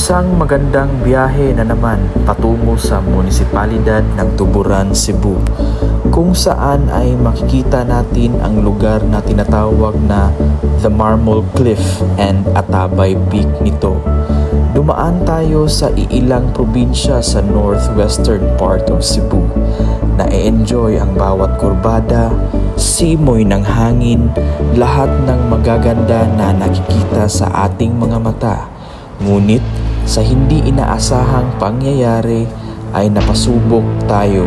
Isang magandang biyahe na naman patungo sa munisipalidad ng Tuburan, Cebu, kung saan ay makikita natin ang lugar na tinatawag na The Marmol Cliff and Atabay Peak nito. Dumaan tayo sa iilang probinsya sa northwestern part of Cebu. Na-enjoy ang bawat kurbada, simoy ng hangin, lahat ng magaganda na nakikita sa ating mga mata. Ngunit sa hindi inaasahang pangyayari ay napasubok tayo.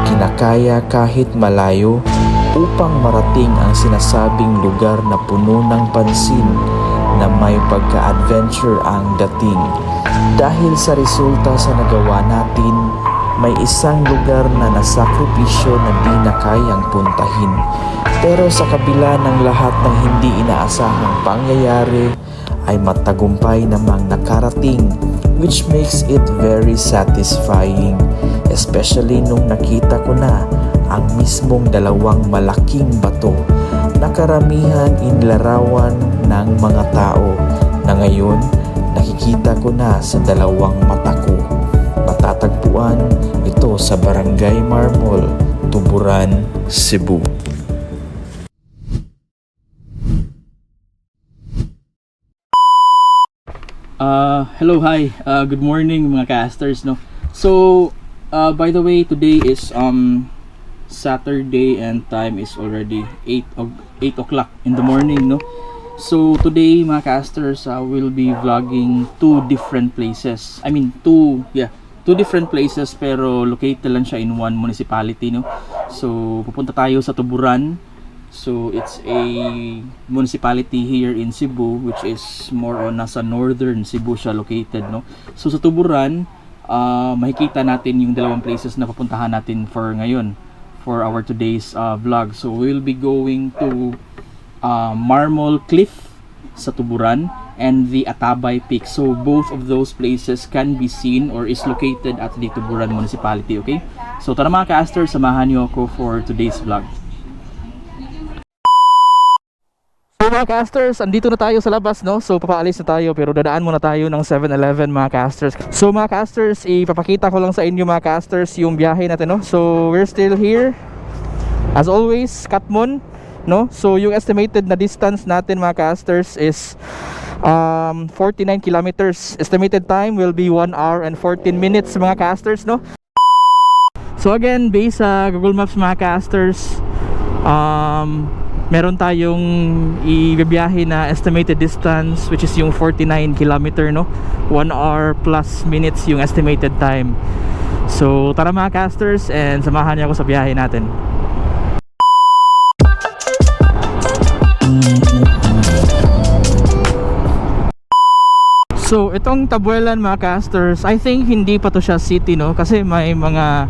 Kinakaya kahit malayo upang marating ang sinasabing lugar na puno ng pansin na may pagka-adventure ang dating. Dahil sa resulta sa nagawa natin, may isang lugar na nasakripisyo na di na kayang puntahin. Pero sa kabila ng lahat ng hindi inaasahang pangyayari, ay matagumpay namang nakarating, which makes it very satisfying, especially nung nakita ko na ang mismong dalawang malaking bato na karamihan inlarawan ng mga tao na ngayon nakikita ko na sa dalawang mata ko. Matatagpuan ito sa Barangay Marmol, Tuburan, Cebu. Hello, hi. Good morning mga casters, no. So, by the way, today is Saturday and time is already 8 o'clock in the morning, no. So, today mga casters, will be vlogging two different places. Two different places pero located lang siya in one municipality, no. So, pupunta tayo sa Tuburan. So it's a municipality here in Cebu, which is more on nasa northern Cebu siya located, no. So sa Tuburan, makikita natin yung dalawang places na papuntahan natin for ngayon for our today's vlog. So we'll be going to Marmol Cliff sa Tuburan and the Atabay Peak. So both of those places can be seen or is located at the Tuburan municipality, okay? So tara mga casters, samahan niyo ako for today's vlog. So mga casters, andito na tayo sa labas, no? So papaalis na tayo pero dadaan muna tayo ng 7-Eleven mga casters. So mga casters, ipapakita ko lang sa inyo mga casters yung biyahe natin, no? So we're still here as always, Katmon, no? So yung estimated na distance natin mga casters is 49 kilometers. Estimated time will be 1 hour and 14 minutes mga casters, no? So again, based sa Google Maps mga casters, meron tayong ibibiyahe na estimated distance which is yung 49 kilometer, no. 1 hour plus minutes yung estimated time. So tara mga casters and samahan niyo ako sa biyahe natin. So itong Tabuelan mga casters, I think hindi pa to siya city, no, kasi may mga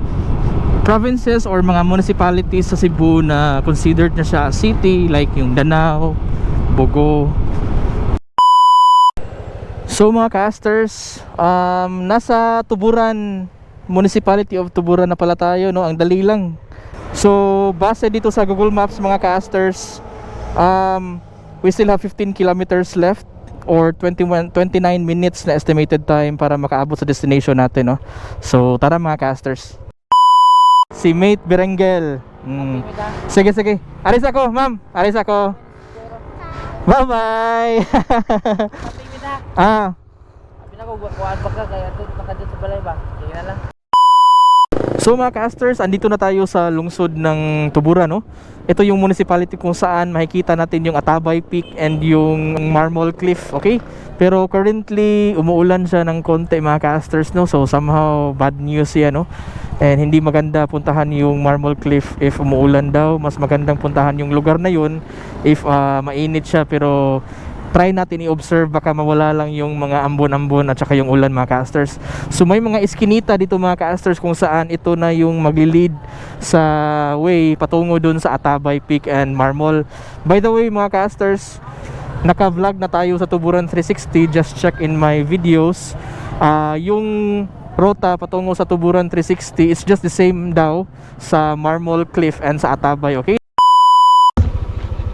provinces or mga municipalities sa Cebu na considered na siya city, like yung Danao, Bogo. So mga casters, nasa Tuburan, Municipality of Tuburan na pala tayo, no? Ang dali lang. So base dito sa Google Maps mga casters, we still have 15 kilometers left or 29 minutes na estimated time para makaabot sa destination natin, no? So tara mga casters. Si Mate Berengel. Sige. Alis ako, ma'am. Alis ako. Bye-bye. So mga casters, andito na tayo sa lungsod ng Tuburan, no? Ito yung municipality kung saan makikita natin yung Atabay Peak and yung Marmol Cliff, okay? Pero currently, umuulan siya ng konti mga casters, no? So somehow bad news yan, no? And hindi maganda puntahan yung Marmol Cliff if umuulan daw. Mas magandang puntahan yung lugar na yun if mainit siya. Pero try natin i-observe, baka mawala lang yung mga ambon-ambon at saka yung ulan mga casters. So may mga iskinita dito mga casters kung saan ito na yung magli-lead sa way patungo dun sa Atabay Peak and Marmol. By the way mga casters, naka-vlog na tayo sa Tuburan 360. Just check in my videos. Yung rota patungo sa Tuburan 360 is just the same daw sa Marmol Cliff and sa Atabay, okay?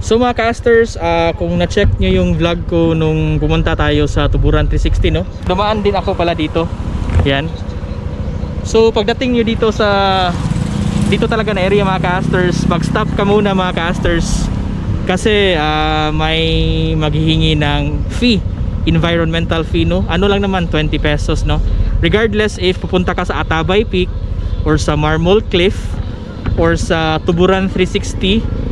So mga casters, kung na-check nyo yung vlog ko nung pumunta tayo sa Tuburan 360, no? Dumaan din ako pala dito. Yan. So pagdating nyo dito talaga na area mga casters, mag-stop ka muna mga casters. Kasi may maghihingi ng fee, environmental fee, no? Ano lang naman, 20 pesos, no? Regardless if pupunta ka sa Atabay Peak or sa Marmol Cliff or sa Tuburan 360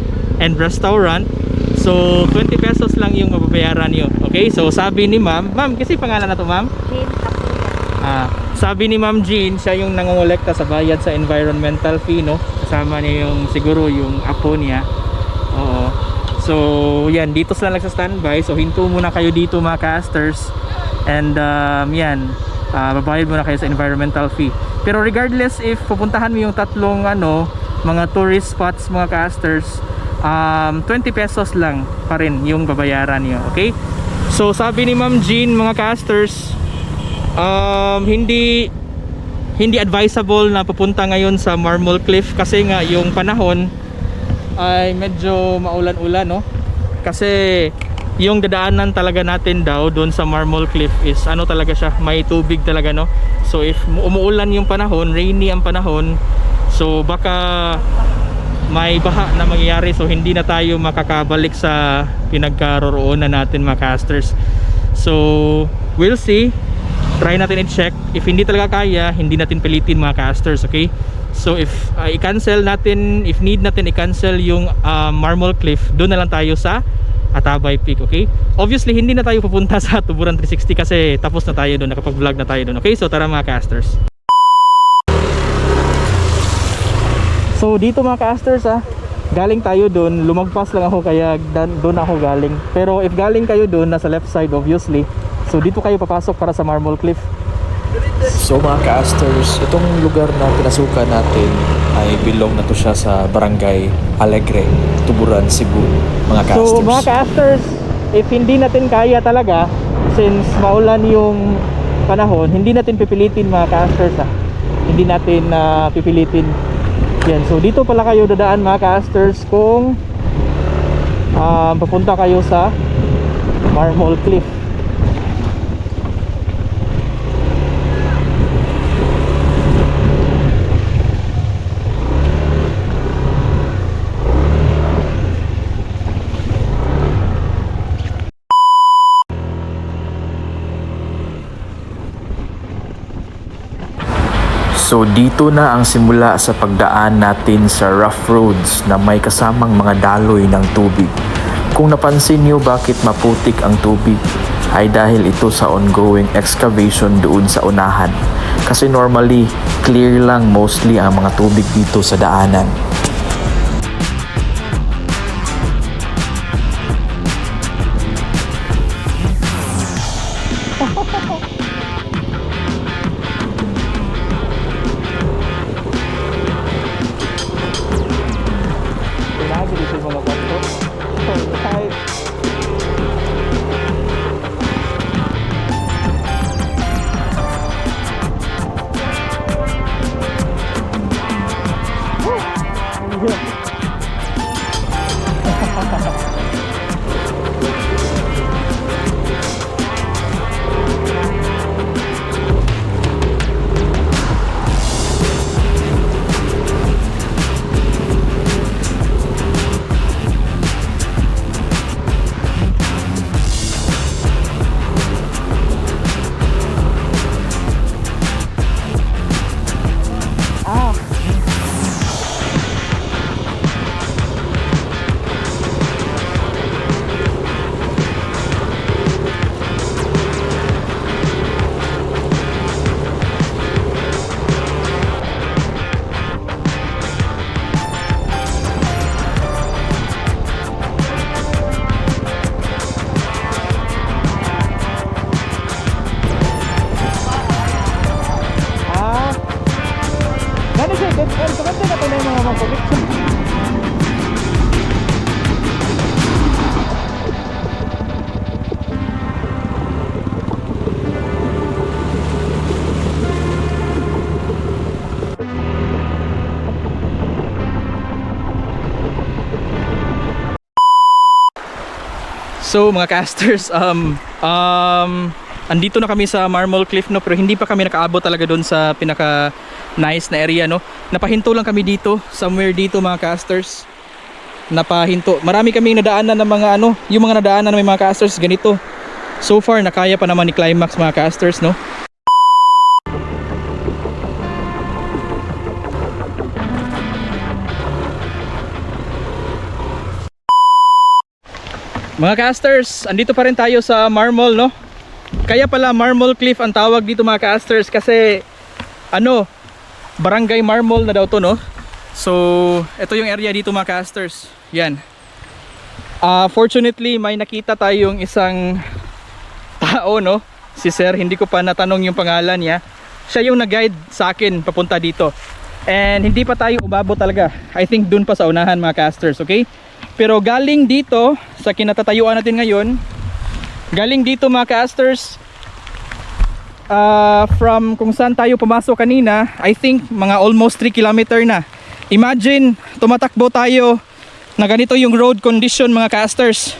and restaurant, so 20 pesos lang yung mababayaran nyo. Okay, so sabi ni ma'am, kasi pangalan na to ma'am? Jean Apulia. Sabi ni ma'am Jean, siya yung nangongolekta sa bayad sa environmental fee, no? Kasama niya yung siguro yung apo niya. Oo. So yan, dito sila lang sa standby, so hinto muna kayo dito mga casters, and yan, babayad muna kayo sa environmental fee. Pero regardless if pupuntahan mo yung tatlong mga tourist spots mga casters, 20 pesos lang pa rin yung babayaran nyo. Okay, so sabi ni ma'am Jean mga casters, hindi advisable na pupunta ngayon sa Marmol Cliff kasi nga yung panahon ay medyo maulan-ulan, no? Kasi yung dadaanan talaga natin daw doon sa Marmol Cliff is talaga siya, may tubig talaga, no? So if umuulan yung panahon, rainy ang panahon, so baka may baha na mangyayari, so hindi na tayo makakabalik sa pinagkaroroonan natin mga casters. So we'll see, try natin i-check. If hindi talaga kaya, hindi natin pilitin mga casters. Okay, so if i-cancel natin, if need natin i-cancel yung Marmol Cliff, doon na lang tayo sa Atabay Peak. Okay, obviously hindi na tayo pupunta sa Tuburan 360 kasi tapos na tayo doon, nakapag-vlog na tayo doon. Okay, so tara mga casters. So dito mga casters, galing tayo doon, lumagpas lang ako kaya doon ako galing. Pero if galing kayo doon, nasa left side obviously, so dito kayo papasok para sa Marmol Cliff. So mga casters, itong lugar na pinasukan natin ay belong na to siya sa Barangay Alegre, Tuburan, Cebu, mga casters. So mga casters, if hindi natin kaya talaga, since maulan yung panahon, hindi natin pipilitin mga casters, hindi natin pipilitin. Yan, so dito pala kayo dadaan mga casters kung papunta kayo sa Marmol Cliff. So dito na ang simula sa pagdaan natin sa rough roads na may kasamang mga daloy ng tubig. Kung napansin niyo bakit maputik ang tubig, ay dahil ito sa ongoing excavation doon sa unahan. Kasi normally, clear lang mostly ang mga tubig dito sa daanan. So mga casters, andito na kami sa Marmol Cliff, no, pero hindi pa kami nakaabot talaga doon sa pinaka nice na area, no. Napahinto lang kami dito, somewhere dito mga casters. Napahinto. Marami kaming nadaanan ng mga ano, yung mga nadaanan ng mga casters ganito. So far nakaya pa naman ni Climax mga casters, no. Mga casters, andito pa rin tayo sa Marmol, no? Kaya pala Marmol Cliff ang tawag dito mga casters kasi ano, Barangay Marmol na daw to, no? So, ito yung area dito mga casters. Yan. Fortunately, may nakita tayong isang tao, no? Si Sir, hindi ko pa natanong yung pangalan niya. Siya yung nag-guide sa akin papunta dito. And hindi pa tayo umabot talaga. I think dun pa sa unahan mga casters, okay? Pero galing dito sa kinatatayuan natin ngayon, galing dito mga casters, from kung saan tayo pumasok kanina, I think mga almost 3 kilometer na. Imagine, tumatakbo tayo na ganito yung road condition mga casters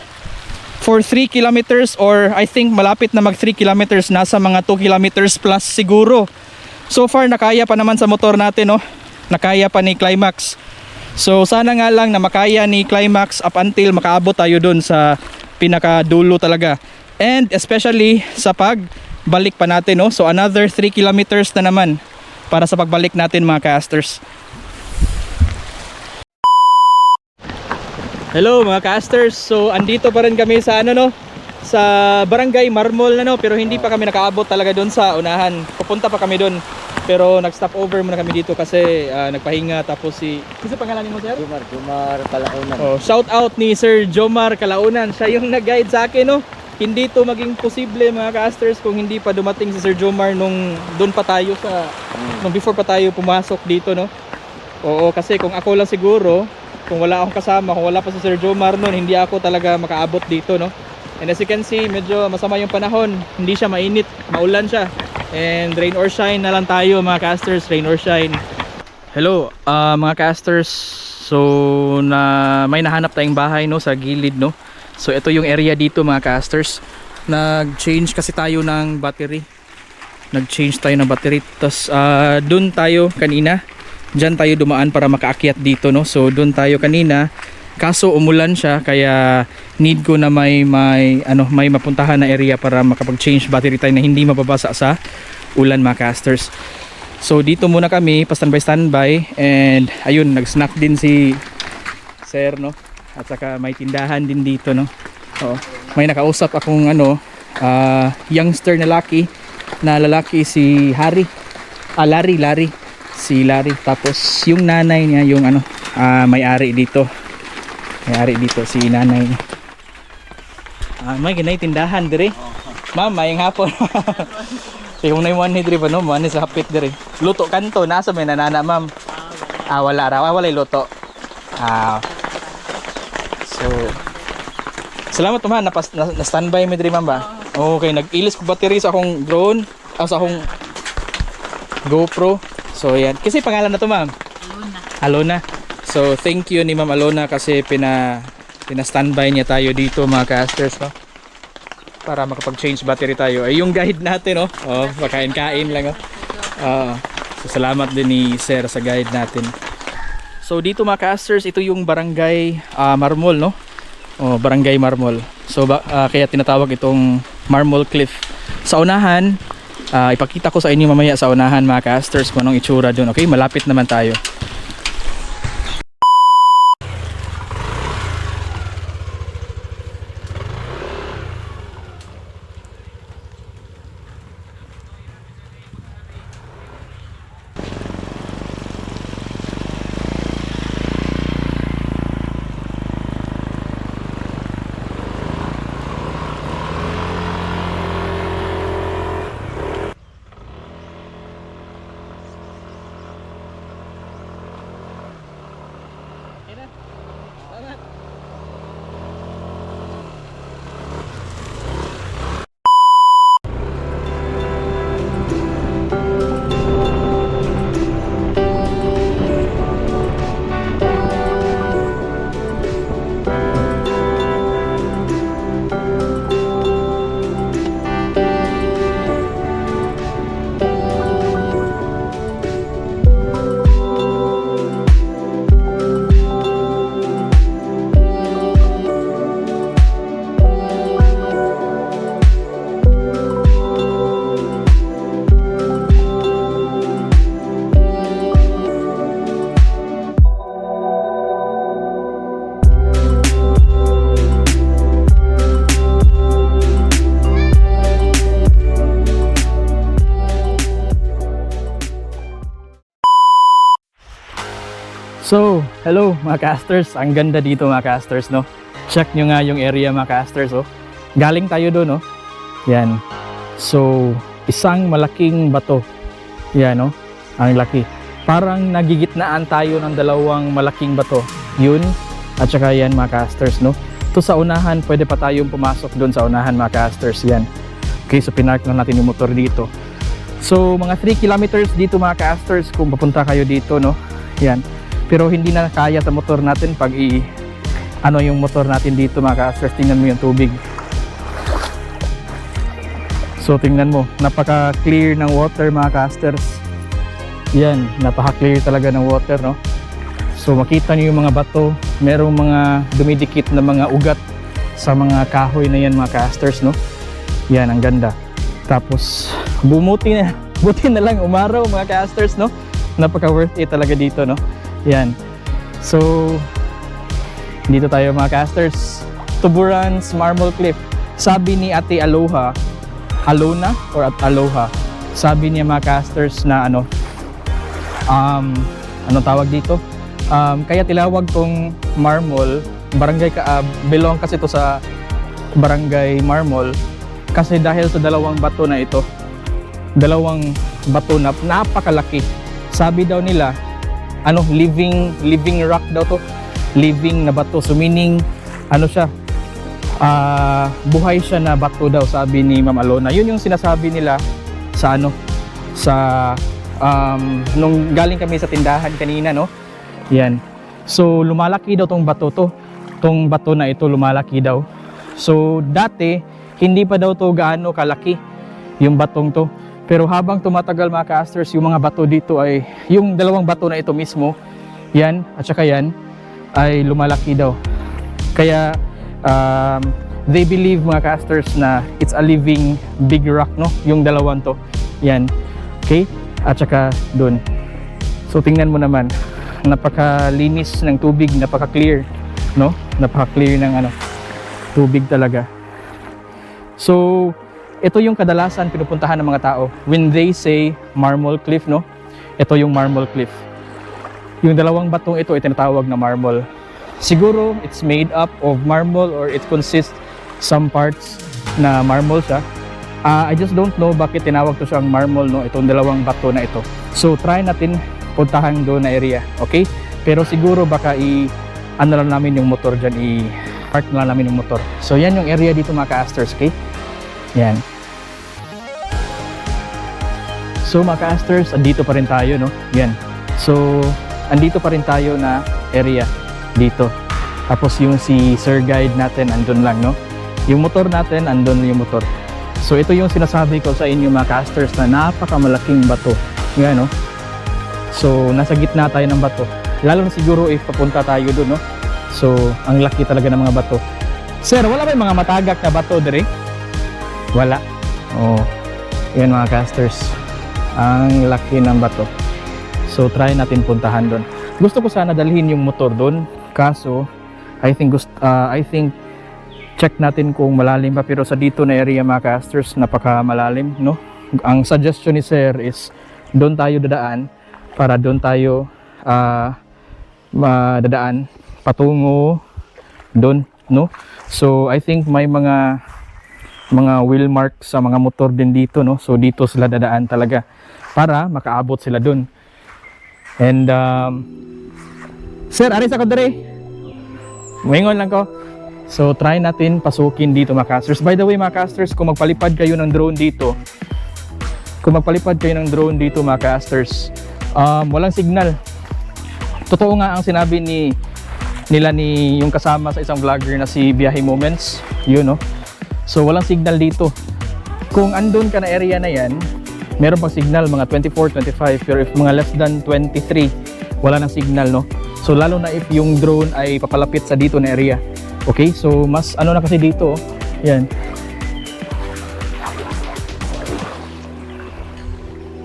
for 3 kilometers, or I think malapit na mag 3 kilometers, nasa mga 2 kilometers plus siguro. So far nakaya pa naman sa motor natin, no? Nakaya pa ni Climax. So sana nga lang na makaya ni Climax up until makaabot tayo dun sa pinakadulo talaga. And especially sa pagbalik pa natin, no? So another 3 kilometers na naman para sa pagbalik natin mga casters. Hello mga casters. So andito pa rin kami sa ano, no? Sa Barangay Marmol na, no? Pero hindi pa kami nakaabot talaga dun sa unahan. Pupunta pa kami dun. Pero nag-stop over muna kami dito kasi nagpahinga, tapos kasi pangalan mo, sir? Jomar Kalaunan. Oh, shout out ni Sir Jomar Kalaunan. Siya yung nag-guide sa akin, no. Hindi to maging posible mga casters kung hindi pa dumating si Sir Jomar nung doon pa tayo sa nung before pa tayo pumasok dito, no. Oo, kasi kung ako lang siguro, kung wala akong kasama, kung wala pa si Sir Jomar noon, hindi ako talaga makaabot dito, no. And as you can see, medyo masama yung panahon. Hindi siya mainit, maulan siya. And rain or shine na lang tayo mga casters, rain or shine. Hello mga casters. So may nahanap tayong bahay, no, sa gilid, no. So ito yung area dito mga casters. Nag-change kasi tayo ng battery. Nag-change tayo ng battery. Tapos dun tayo kanina. Diyan tayo dumaan para makaakyat dito, no. So dun tayo kanina. Kaso umulan siya, kaya need ko na may mapuntahan na area para makapag-change battery tayo na hindi mababasa sa ulan mga casters. So dito muna kami, pa standby, and ayun, nag-snack din si Sir, no. At saka may tindahan din dito, no. So, may nakausap akong youngster na lalaki si Harry. Larry. Si Larry. Tapos yung nanay niya yung may-ari dito. May-ari dito si nanay. May ganay tindahan dire. Ma'am, mayang hapon. Yung naiwan ni dire pa, no, man sa hapit dire. Luto kanto nasa may nanana, ma'am. Wala ra, wala luto. So salamat ma'am, na standby mi dire, ma'am ba. Okay, nag-ilis ko battery sa akong drone, sa akong GoPro. So yan. Kasi pangalan na to, ma'am? Alona. So thank you ni Ma'am Alona kasi pina-standby niya tayo dito mga casters, no? Para makapag-change battery tayo. Ay yung guide natin, no? Oh, pakain-kain lang, oh. So salamat din ni Sir sa guide natin. So dito mga casters, ito yung Barangay Marmol, no? Oh, Barangay Marmol. So kaya tinatawag itong Marmol Cliff. Sa unahan, ipakita ko sa inyo mamaya sa unahan mga casters kung anong itsura doon. Okay, malapit naman tayo. So, hello mga casters. Ang ganda dito mga casters, no? Check nyo nga yung area mga casters, oh. Galing tayo doon, no? Yan. So, isang malaking bato. Yan, no? Ang laki. Parang nagigitnaan tayo ng dalawang malaking bato. Yun. At saka yan mga casters, no? Ito sa unahan, pwede pa tayong pumasok doon sa unahan mga casters. Yan. Okay, so pinark na natin yung motor dito. So, mga 3 kilometers dito mga casters kung papunta kayo dito, no? Yan. Pero hindi na kaya sa motor natin pag ano yung motor natin dito mga casters. Tingnan mo yung tubig. So tingnan mo, napaka clear ng water mga casters. Yan, napaka clear talaga ng water, no? So makita niyo yung mga bato, merong mga dumidikit na mga ugat sa mga kahoy na yan mga casters, no? Yan, ang ganda. Tapos buti na lang umaraw mga casters, no? Napaka worth it talaga dito, no? Yan. So, dito tayo mga casters. Tuburan's Marmol Cliff. Sabi ni Ate Aloha, Aloha. Sabi niya mga casters na ano tawag dito? Kaya tilawag tong Marmol, barangay belong kasi to sa barangay Marmol kasi dahil sa dalawang bato na ito. Dalawang bato na napakalaki. Sabi daw nila living rock daw to, living na bato, so meaning ano siya, buhay siya na bato daw, sabi ni Ma'am Alona. Yun yung sinasabi nila sa nung galing kami sa tindahan kanina, no? Yan, so lumalaki daw tong bato na ito, lumalaki daw. So dati hindi pa daw to gaano kalaki yung batong to. Pero habang tumatagal mga casters, yung mga bato dito ay, yung dalawang bato na ito mismo, yan at saka yan, ay lumalaki daw. Kaya they believe mga casters na it's a living big rock, no? Yung dalawang to, yan. Okay? At saka dun. So tingnan mo naman, napakalinis ng tubig, napaka-clear, no? Napaka-clear ng tubig talaga. So, ito yung kadalasan pinupuntahan ng mga tao when they say Marmol Cliff, no? Ito yung Marmol Cliff. Yung dalawang batong ito ay tinatawag na marmol. Siguro it's made up of marble or it consists some parts na marmol siya. I just don't know bakit tinawag to siyang marmol, no? Itong dalawang bato na ito. So try natin puntahan doon na area, okay? Pero siguro baka lang namin yung motor dyan, i-park na lang namin yung motor. So yan yung area dito mga casters, okay? Yan. So mga casters, andito pa rin tayo, no? Yan. So, andito pa rin tayo na area dito. Tapos yung si Sir Guide natin andun lang, no? Yung motor natin, andun yung motor. So ito yung sinasabi ko sa inyo mga casters na napakamalaking bato. Yan, no? So nasa gitna tayo ng bato. Lalo na siguro if papunta tayo dun, no? So ang laki talaga ng mga bato. Sir, wala ba yung mga matagak na bato dire? Wala. Oh, yan mga casters. Ang laki ng bato. So try natin puntahan doon. Gusto ko sana dalhin yung motor doon, kaso I think check natin kung malalim pa, pero sa dito na area mga casters, napaka malalim, no? Ang suggestion ni Sir is doon tayo dadaan para doon tayo dadaan patungo doon, no? So I think may mga wheel mark sa mga motor din dito, no? So dito sila dadaan talaga para makaabot sila dun. And Sir, aris ako dire. Maingon lang ko. So try natin pasukin dito mga casters. By the way mga casters, kung magpalipad kayo ng drone dito, mga casters, walang signal. Totoo nga ang sinabi nila yung kasama sa isang vlogger na si Biyahe Moments, yun, no? So walang signal dito. Kung andun ka na area na yan, meron pang signal mga 24, 25, pero if mga less than 23, wala nang signal, no? So lalo na if yung drone ay papalapit sa dito na area. Okay, so mas na kasi dito, yan.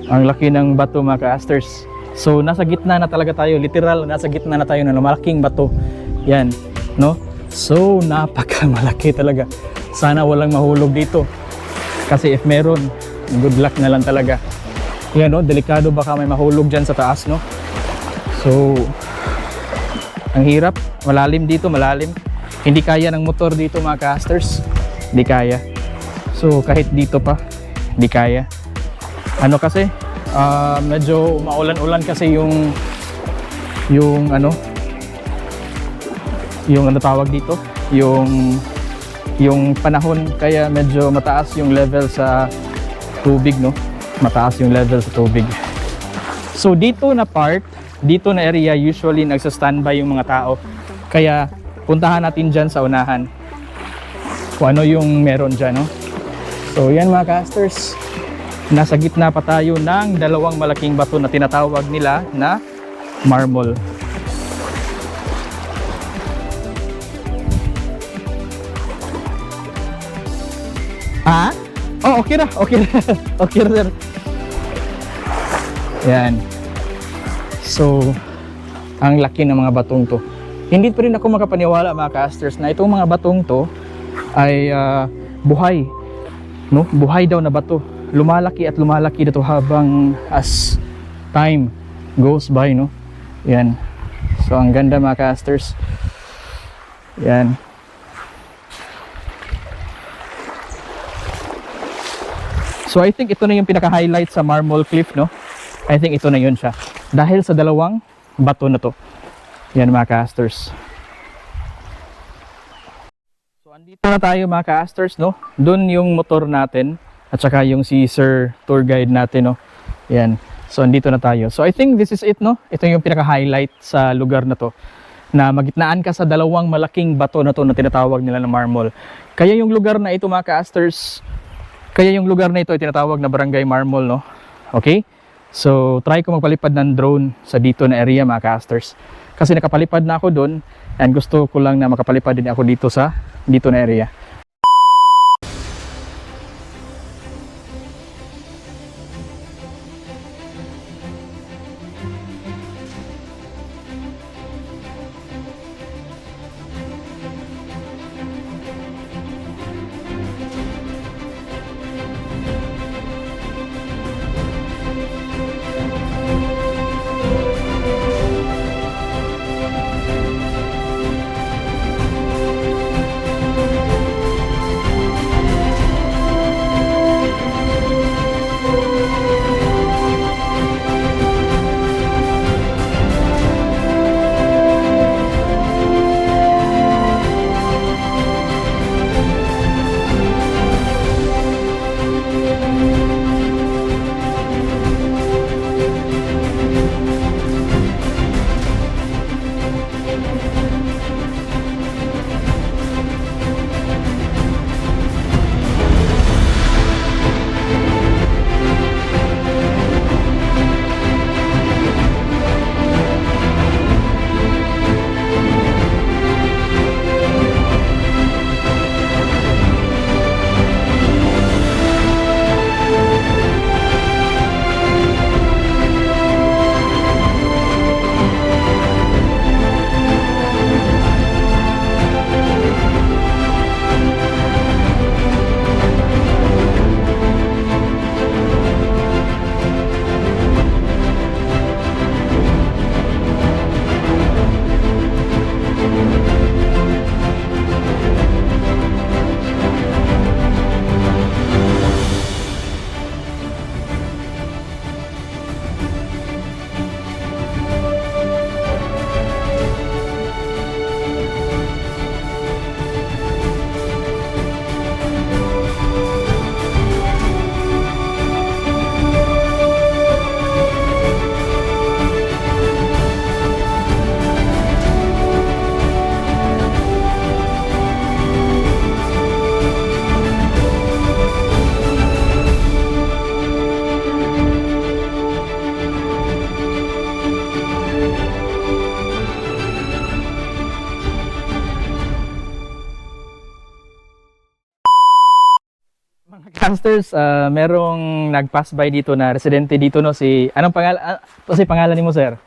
Ang laki ng bato mga casters. So nasa gitna na talaga tayo, literal nasa gitna na tayo ng malaking bato. Yan, no? So napakamalaki talaga. Sana walang mahulog dito. Kasi if meron, good luck na lang talaga. Yan, no? Delikado baka may mahulog dyan sa taas, no? So Ang hirap, malalim dito, malalim. Hindi kaya ng motor dito mga casters. Hindi kaya. So kahit dito pa, hindi kaya. Ano kasi, medyo maulan-ulan kasi yung ano tawag dito, yung panahon, kaya medyo mataas yung level sa tubig, no? Mataas yung level sa tubig. So dito na part, dito na area, usually nagsa-standby yung mga tao. Kaya puntahan natin dyan sa unahan kung ano yung meron dyan, no? So yan mga casters, nasa gitna pa tayo ng dalawang malaking bato na tinatawag nila na marmol. Ah? Oh, okay na. Okay na. Okay na, sir. Yan. So, ang laki ng mga batong to. Hindi pa rin ako makapaniwala mga casters na itong mga batong to ay buhay. No? Buhay daw na bato. Lumalaki at lumalaki dito habang as time goes by, no? Yan. So, ang ganda mga casters. Yan. So I think ito na yung pinaka-highlight sa Marmol Cliff, no? I think ito na yun siya. Dahil sa dalawang bato na to. Yan mga casters. So andito na tayo mga casters, no? Doon yung motor natin at saka yung si Sir Tour Guide natin, no? Yan. So andito na tayo. So I think this is it, no? Ito yung pinaka-highlight sa lugar na to. Na magitnaan ka sa dalawang malaking bato na to na tinatawag nila na Marmol. Kaya yung lugar na ito mga casters, kaya yung lugar na ito ay tinatawag na Barangay Marmol, no? Okay? So, try ko magpalipad ng drone sa dito na area mga casters. Kasi nakapalipad na ako doon and gusto ko lang na makapalipad din ako dito sa dito na area. Casters, merong nag-pass by dito na residente dito, no, si anong pangalan, kasi pangalan ni mo, sir?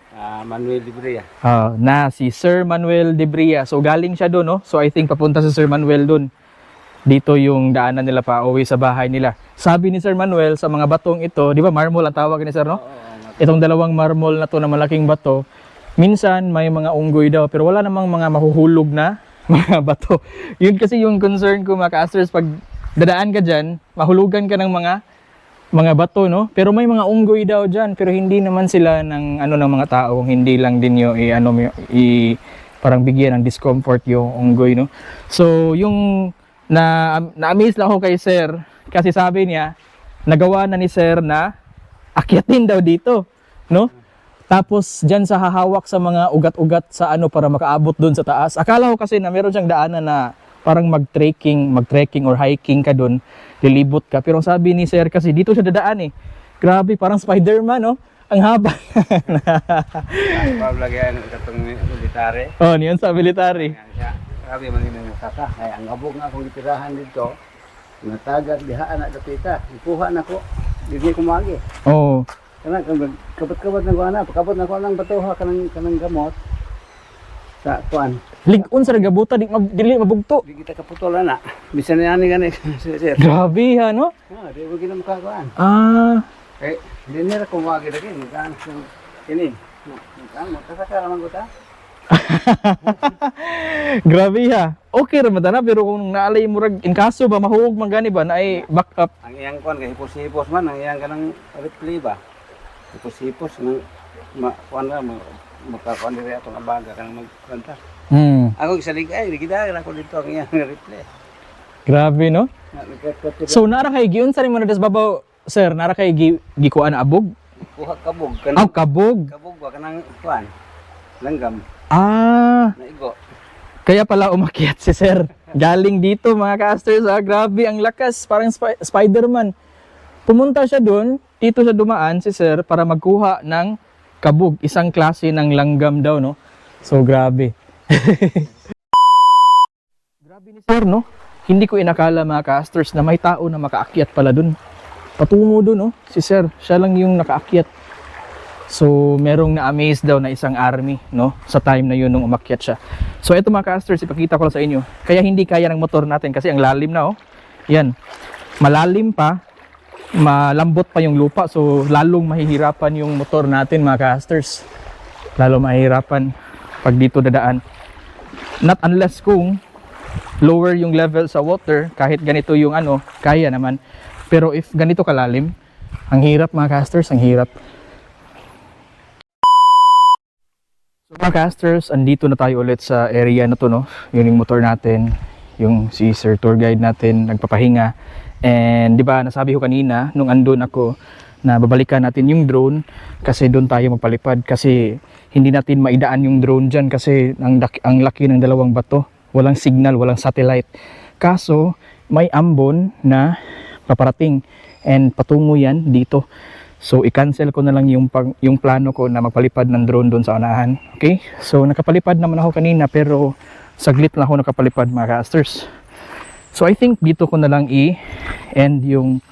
Manuel Librea. Na si Sir Manuel Debria. So galing siya doon, no? So I think papunta si Sir Manuel doon. Dito yung daanan nila pa uwi sa bahay nila. Sabi ni Sir Manuel sa mga batong ito, di ba marmol ang tawag ni Sir, no? Itong dalawang marmol na to na malaking bato, minsan may mga unggoy daw pero wala namang mga mahuhulog na mga bato. Yun kasi yung concern ko mga ka-asters, pag dadaan ka dyan, mahulugan ka ng mga bato, no? Pero may mga unggoy daw dyan, pero hindi naman sila ng ng mga tao, hindi lang din yung parang bigyan ng discomfort yung unggoy, no? So yung na-amaze lang ako kay sir kasi sabi niya nagawa na ni sir na akyatin daw dito, no? Tapos dyan sa hahawak sa mga ugat-ugat sa para makaabot doon sa taas. Akala ko kasi na meron siyang daanan na parang mag-trekking or hiking ka doon, lilibot ka. Pero sabi ni sir kasi dito siya dadaan eh. Grabe, parang Spider-Man, no? Ang haba. Pablagyan katong military. Oh, niyan sa military. Grabe man yung kaka. Ay, ang abog nga akong itirahan dito. Natagag dihaan na dapita. Ikuha na ko. Dili ko magi. Oh. Kanang kabat-kabat na ko ana, pakabot na ko nang batuha kanang gamot. Sa kuan. Ligon sa gabuta dili mabugto. Di kita kaputolan na. Bisan na ani gani sir. Grabe ha, no? Di mo gina makakuan. Ah, Eh, hindi nila kung magi lagi. Kan ini. Kan mo tasaka naman ko ta. grabe ha. Okay ra man na pero kung naalay mo rag in kaso ba mahuog man gani ba na ay backup. Ang iyang kuan kay hipos-hipos man, ang iyang kanang replay ba. Hipos-hipos nang kuan na makakuan diri atong abaga kanang magkanta. Ako gisalig ay gidagan ako dito ang iyang replay. Grabe, no? So nara kay giunsa ni mo na des babaw, sir, nara kay gikuan na abog? Kuha kabog Aw, kabog. kabog ba kanang kuan. Langgam Ah, naigo. kaya pala umakyat si sir. Galing dito mga ka-asters, grabe ang lakas, parang Spider-Man. Pumunta siya doon, dito siya dumaan si sir para magkuha ng kabog, isang klase ng langgam daw, no? So grabe. Grabe ni sir, no? Hindi ko inakala mga ka-asters na may tao na makaakyat pala doon. Patungo doon, no? Si sir, siya lang yung nakaakyat. So, merong na-amaze daw na isang army, no? Sa time na yun nung umakyat siya. So, ito mga ka-asters, ipakita ko lang sa inyo. Kaya hindi kaya ng motor natin kasi ang lalim na, oh. Yan. Malalim pa, malambot pa yung lupa. So, lalong mahihirapan yung motor natin mga ka-asters. Lalong mahihirapan pag dito dadaan. Not unless kung lower yung level sa water, kahit ganito yung kaya naman. Pero if ganito kalalim, ang hirap mga ka-asters, ang hirap. So mga ka-asters, andito na tayo ulit sa area na to, no? Yun yung motor natin, yung si Sir Tour Guide natin, nagpapahinga. And di ba nasabi ko kanina, nung andun ako, na babalikan natin yung drone kasi doon tayo magpalipad kasi hindi natin maidaan yung drone dyan kasi ang laki ng dalawang bato. Walang signal, walang satellite. Kaso, may ambon na paparating and patungo yan dito. So, i-cancel ko na lang yung plano ko na magpalipad ng drone doon sa unahan. Okay? So, nakapalipad naman ako kanina pero saglit lang ako nakapalipad mga ka-asters. So, I think dito ko na lang i-end yung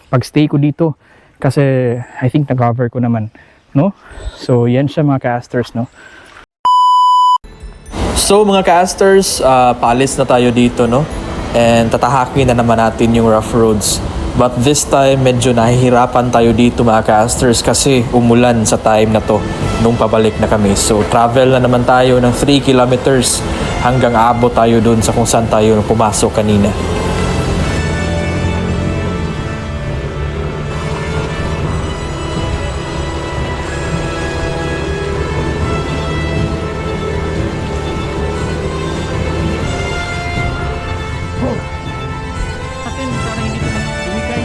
pagstay ko dito kasi I think na-cover ko naman. No? So, yan siya mga ka-asters, no? So mga ka-asters, paalis na tayo dito, no? And tatahakin na naman natin yung rough roads. But this time, medyo nahihirapan tayo dito mga ka-asters kasi umulan sa time na to nung pabalik na kami. So travel na naman tayo ng 3 kilometers hanggang aabot tayo dun sa kung saan tayo pumasok kanina. Akin, sana hindi ko bumigay.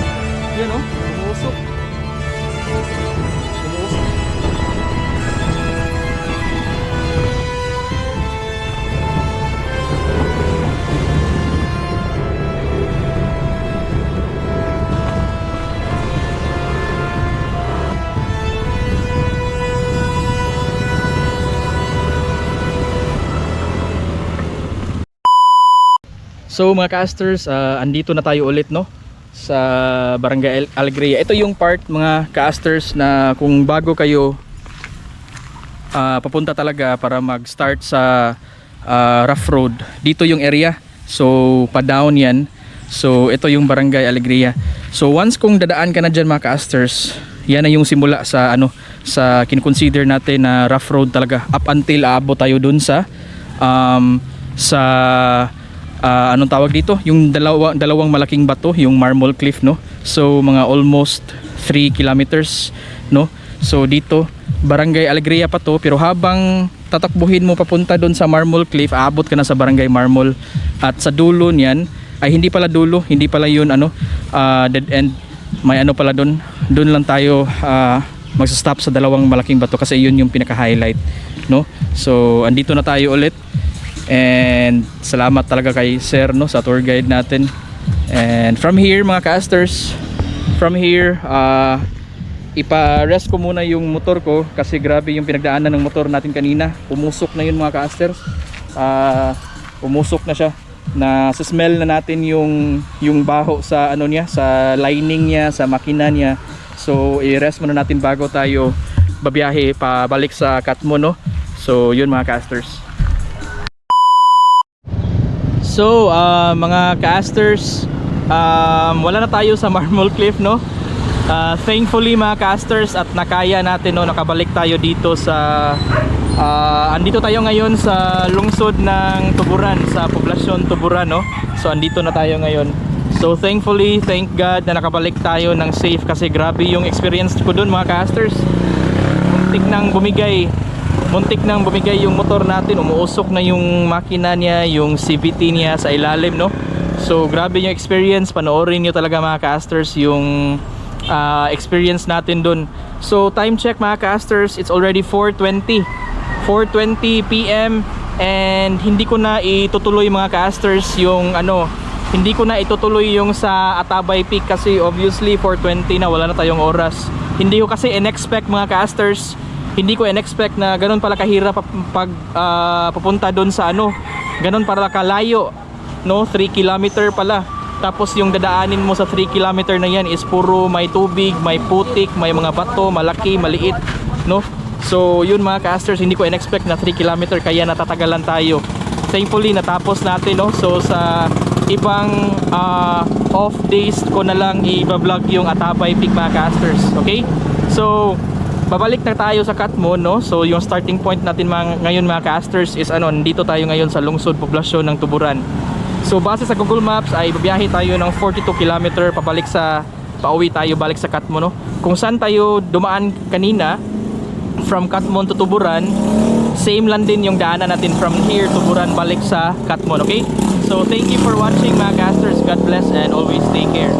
Yan o, umuusok. Umuusok. So mga casters, andito na tayo ulit, no, sa Barangay Alegria. Ito yung part mga casters na kung bago kayo papunta talaga para mag-start sa rough road, dito yung area. So pa-down yan. So ito yung Barangay Alegria. So once kung dadaan ka na dyan mga casters, yan na yung simula sa ano, sa kino-consider natin na rough road talaga up until aabot tayo dun sa anong tawag dito, yung dalawang malaking bato, yung Marmol Cliff, no. So mga almost 3 kilometers, no. So dito Barangay Alegria pa to, pero habang tatakbuhin mo papunta doon sa Marmol Cliff, aabot ka na sa Barangay Marmol, at sa dulo niyan ay hindi pala dulo, hindi pala yun ano, dead end, may ano pala doon lang tayo magsa-stop sa dalawang malaking bato kasi yun yung pinaka-highlight, no. So andito na tayo ulit, and salamat talaga kay Sir, no, sa tour guide natin. And from here mga casters, from here ipa-rest ko muna yung motor ko kasi grabe yung pinagdaanan ng motor natin kanina. Umusok na yun mga casters, umusok na siya, na smell na natin yung baho sa ano niya, sa lining niya, sa makina niya. So i-rest muna natin bago tayo babiyahe pabalik sa Katmon, no. So yun mga casters. So mga casters, wala na tayo sa Marmol Cliff, no. Thankfully mga casters, at nakaya natin, no, nakabalik tayo dito sa andito tayo ngayon sa lungsod ng Tuburan, sa poblasyon Tuburan, no. So andito na tayo ngayon. So thankfully, thank God na nakabalik tayo ng safe kasi grabe yung experience ko dun mga casters. Muntik nang bumigay yung motor natin, umuusok na yung makina niya, yung CVT niya sa ilalim, no. So grabe yung experience, panoorin nyo talaga mga casters yung experience natin dun. So time check mga casters, it's already 4:20 PM, and hindi ko na itutuloy mga casters yung ano, hindi ko na itutuloy yung sa Atabay Peak kasi obviously 4:20 na, wala na tayong oras. Hindi ko kasi in-expect mga casters, hindi ko in-expect na ganun pala kahirap pag papunta dun sa ano, ganun pala kalayo, no, 3 kilometer pala. Tapos yung dadaanin mo sa 3 kilometer na yan is puro may tubig, may putik, may mga bato, malaki, maliit, no. So yun mga casters, hindi ko in-expect na 3 kilometer, kaya natatagalan tayo. Thankfully natapos natin, no. So sa ibang off days ko na lang i-vlog yung Atabay Peak mga casters, okay. So babalik na tayo sa Katmon, no. So yung starting point natin ngayon mga casters is ano, dito tayo ngayon sa lungsod poblasyon ng Tuburan. So base sa Google Maps ay babiyahe tayo ng 42 km pauwi tayo balik sa Katmon, no. Kung saan tayo dumaan kanina from Katmon to Tuburan, same lang din yung daanan natin from here Tuburan balik sa Katmon, okay. So thank you for watching mga casters, God bless and always take care.